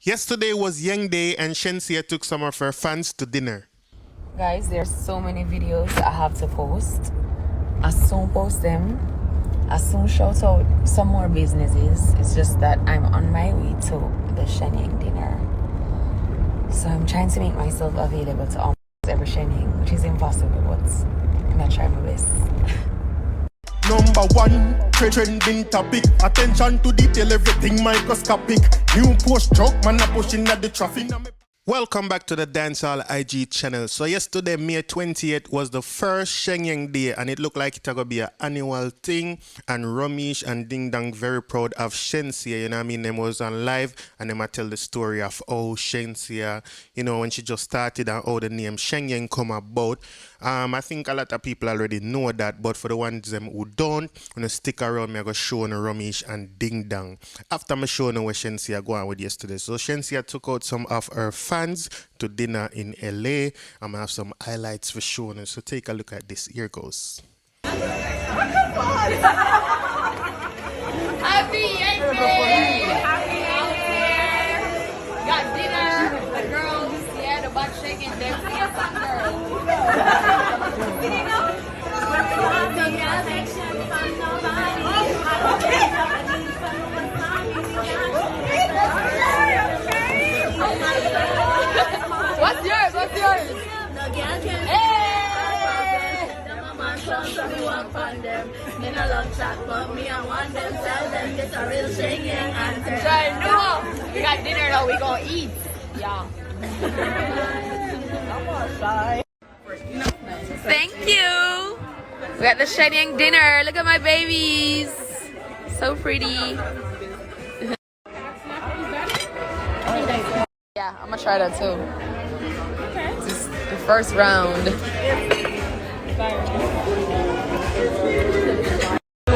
Yesterday was Young Day and Shenseea took some of her fans to dinner. Guys, there's so many videos I have to post. I soon post them. I soon shout out some more businesses. It's just that I'm on my way to the Shenyang dinner. So I'm trying to make myself available to almost every Shenyang, which is impossible, but I'm gonna try my best. Number one, trending topic. Attention to detail, everything microscopic. New post truck, man, pushing at the traffic. Welcome back to the Dancehall IG channel. So yesterday, May 28th, was the first Shenyang Day, and it looked like it's gonna be an annual thing. And Romeich and Ding Dong very proud of Shenseea. You know what I mean? Them was on live, and them I tell the story of how Shenseea, you know, when she just started and how the name Shenyang come about. I think a lot of people already know that, but for the ones them who don't, when you stick around, me I go show on Romeich and Ding Dong. After me showing where Shenseea go on with yesterday, so Shenseea took out some of her fans to dinner in LA. I'm gonna have some highlights for showing, so take a look at this. Here goes. Happy Yankee! Happy Yankee! Got dinner. The girls, yeah, the butt shaking, dancing, and some girls. What's yours? What's yours? Hey! We got dinner though, we gonna eat. Yeah. Thank you. We got the Shenyang dinner. Look at my babies. So pretty. Yeah, I'm gonna try that too. This is the first round.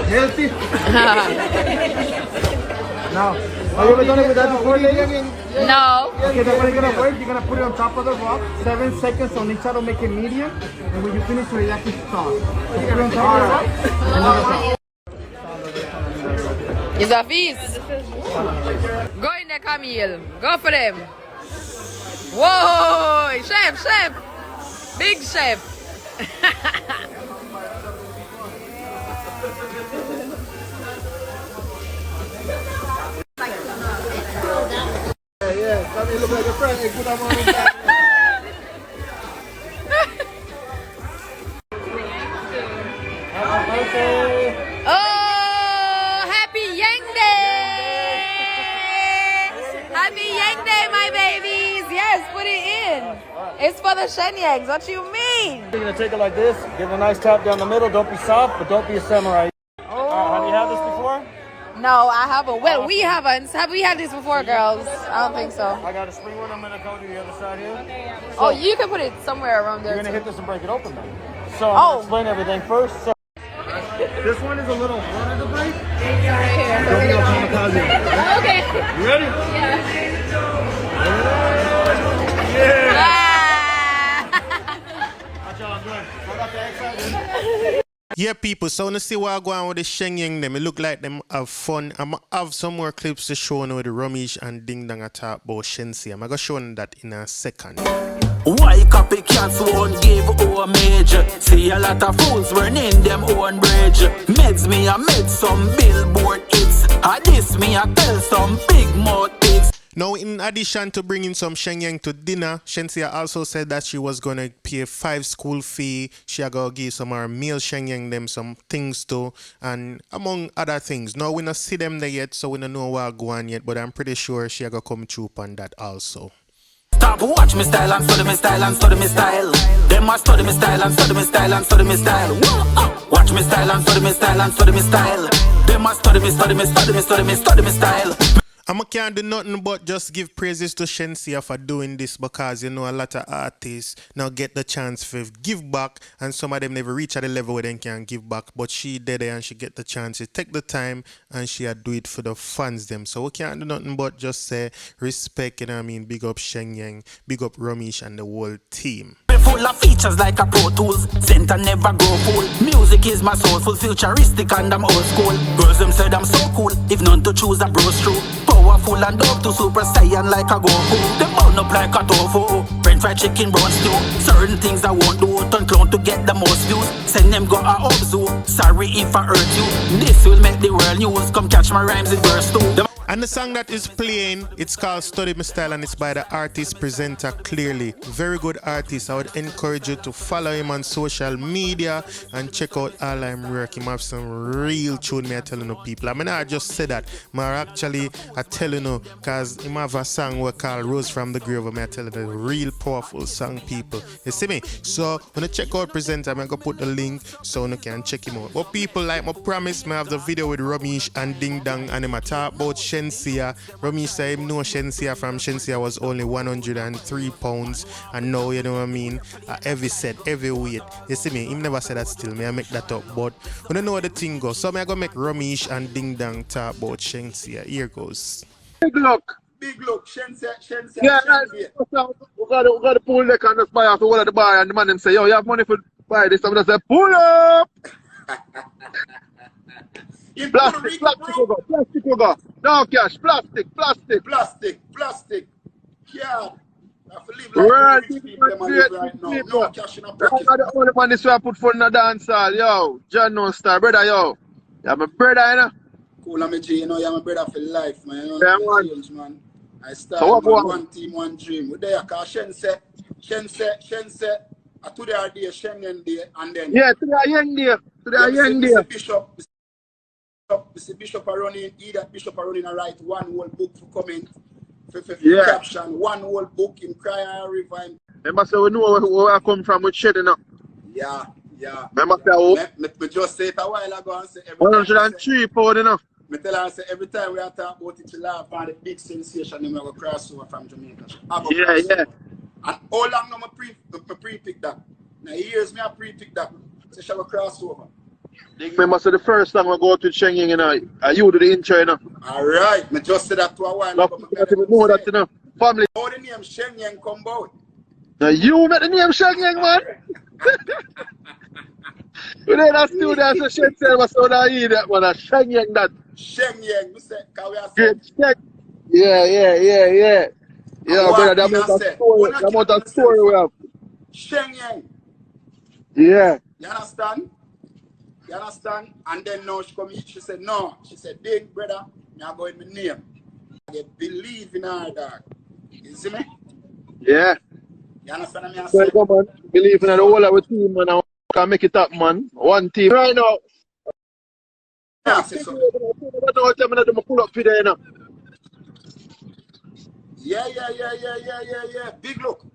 Healthy. Now, are you done with that before, lady? No. Okay, then when you're gonna work, you're gonna put it on top of the rock, 7 seconds on each side to make it medium, and when you finish with it, that keeps soft. So put it on top of the rock, and then It's a feast. Go in there, Camille. Go for them. Whoa, chef. Big chef. yeah, that may look like a friend. Hey, put that one on that. Oh, happy Yang Day! Happy Yang Day, my babies. Yes, put it in. It's for the Shenyangs. What you mean? You're gonna take it like this, give it a nice tap down the middle. Don't be soft, but don't be a samurai. Have you had this before? No, I haven't. Well, we haven't. Have we had this before, girls? I don't think so. I got a spring one. I'm gonna go to the other side here. Oh, you can put it somewhere around there. You're gonna too. hit this and break it open, then. So I'm gonna explain everything first. So this one is a little harder to break. Okay. You ready? Yeah. Watch out, I'm good. I got the egg side in. Yeah, people, so when you see what I go on with the Shenyang them, it look like them have fun. I'm gonna have some more clips to show you with the Romeich and Ding Dong talk about Shenseea. I'm gonna show you that in a second. Why copycats won't give homage? See a lot of fools burning them own bridge. Meds me I made some billboard hits. I diss me I tell some big mouth pigs. Now, in addition to bringing some Shenyang to dinner, Shenseea also said that she was going to pay 5 school fee. She going to give some of her male Shenyang them some things too, and among other things. Now, we don't see them there yet, so we don't know what go on yet, but I'm pretty sure she going to come through on that also. Stop, watch me style and study me style and study me style. Them must study me style and study me style and study me style. Watch me style and study me style and study me style. Them must study me style. I can't do nothing but just give praises to Shenseea for doing this, because you know a lot of artists now get the chance to give back, and some of them never reach at the level where they can give back, but she did it and she get the chance to take the time and she do it for the fans them. So we can't do nothing but just say respect, you know what I mean, big up Shenyang, big up Romeich and the whole team. Full of features like a Pro Tools. Center never grow full. Music is my soulful, futuristic and I'm old school. Girls them said I'm so cool. If none to choose, I browse through. powerful and dope to Super Saiyan like a Goku. Them burn up like a tofu. French fried chicken, brown stew. Certain things I won't do, turn clown to get the most views. Send them go a up zoo. Sorry if I hurt you. This will make the world news. Come catch my rhymes in verse 2. And the song that is playing, it's called Study My Style and it's by the artist presenter Clearly. Very good artist. I would encourage you to follow him on social media and check out all I'm work. Him have some real tune, me I telling you people. I mean, I just said that. I telling you, because him have a song we call Rose from the Grave. Me I telling you, real powerful song, people. You see me? So when you check out presenter, I'm going to put the link so you can check him out. But people, like my promise, me have the video with Romeich and Ding Dong and him talk about Shenseea. Romeich said him know Shenseea from Shenseea was only 103 pounds and now, you know what I mean, every set, every weight. You see me, him never said that still, me I make that up, but when I know how the thing goes, so me I go make Romeich and Ding Dong talk about Shenseea. Here goes. Big look, Shenseea. yeah, we got to pull the can just buy off the wall of the bar and the man them say, yo, you have money for buy this, I'm just say, pull up! Plastic will go. No cash, plastic. Yeah. Right, right now. No cash in a pocket. the only man this way I put foot in the dancehall, yo. John no star, brother, yo. Yeah, my brother, you know. Cool, I'm a G, you know, you're my brother for life, man. You know, Yeah, man. change, man. I So started what, man, boy? one team, one dream. We're there, because Shenseea. Today are day, Shengen day, and then... Yeah, today a young day. Bishop are running, either Bishop are running a write one whole book for comment, for Yeah. caption, one whole book in cry and river. Remember, so we know where I come from with shit, you know. Yeah. Remember, so Me just say it a while ago and say every time. 103 pound, you know. Me tell her, say every time we are talking about it, she laugh and the big sensation, then we go cross over from Jamaica. Yeah. And how long now I pre-pick that? Now years me I pre-pick that. So she will cross over. Remember, so the first time I go to Shenyang, you know, you do the intro, you know. Alright, me just said that to a while ago. You know that, you know. Family. How the name Shenyang come about? Now you met the name Shenyang, man. You know that student, so Shenseea was so that you that one, Shenyang that. Shenyang, we say, because we are Great check. Yeah. Yeah, brother, that amount of story we have. Shenyang. Yeah. You understand? And then now she come in, she said, no. She said, Ding, brother, I'm going with my name. I believe in her, dog. You see me? Yeah. You understand what I'm So saying? come on, believe in the whole of our team, man. I can make it up, man. One team. Right now. Yeah, say so. I'm pull up today, you know. Yeah. Big look.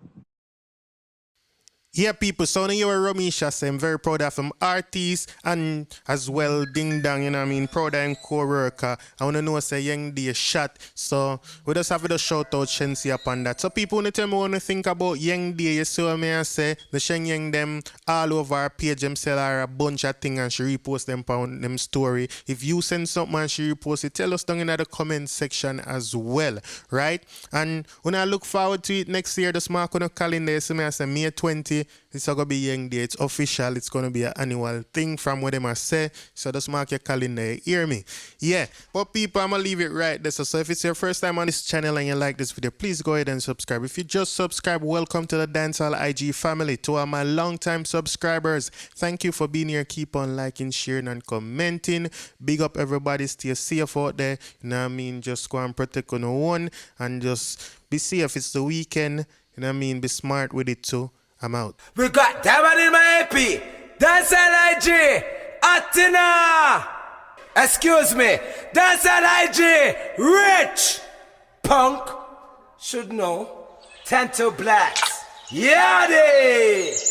Yeah, people, so now you're Romeich, so I'm very proud of him, artist, and as well, Ding Dong, you know what I mean, proud of him co-worker. I want to know, say, young day shot, so we just have to shout out Shenseea upon that. So people want to tell me what you think about young day, you see what I say, the Shen Yang them all over our page, them sell her a bunch of things and she repost them on them story. If you send something and she repost it, tell us down in the comment section as well, right? And when I look forward to it next year, just mark on the calendar, you see me, I say May 20, it's going to be Young Day. It's official. It's going to be an annual thing from what they must say. So just mark your calendar. Hear me? Yeah. But people, I'm going to leave it right there. So if it's your first time on this channel and you like this video, please go ahead and subscribe. If you just subscribe, welcome to the Dancehall IG family. To all my long-time subscribers, thank you for being here. Keep on liking, sharing, and commenting. Big up everybody. Stay safe out there. You know what I mean? Just go and protect on one and just be safe. It's the weekend. You know what I mean? Be smart with it too. I'm out. We got Diamond in my AP. Dancehall IG. Atina. Excuse me. Dancehall IG. Rich. Punk. Should know. Tanto Blacks. Yadi.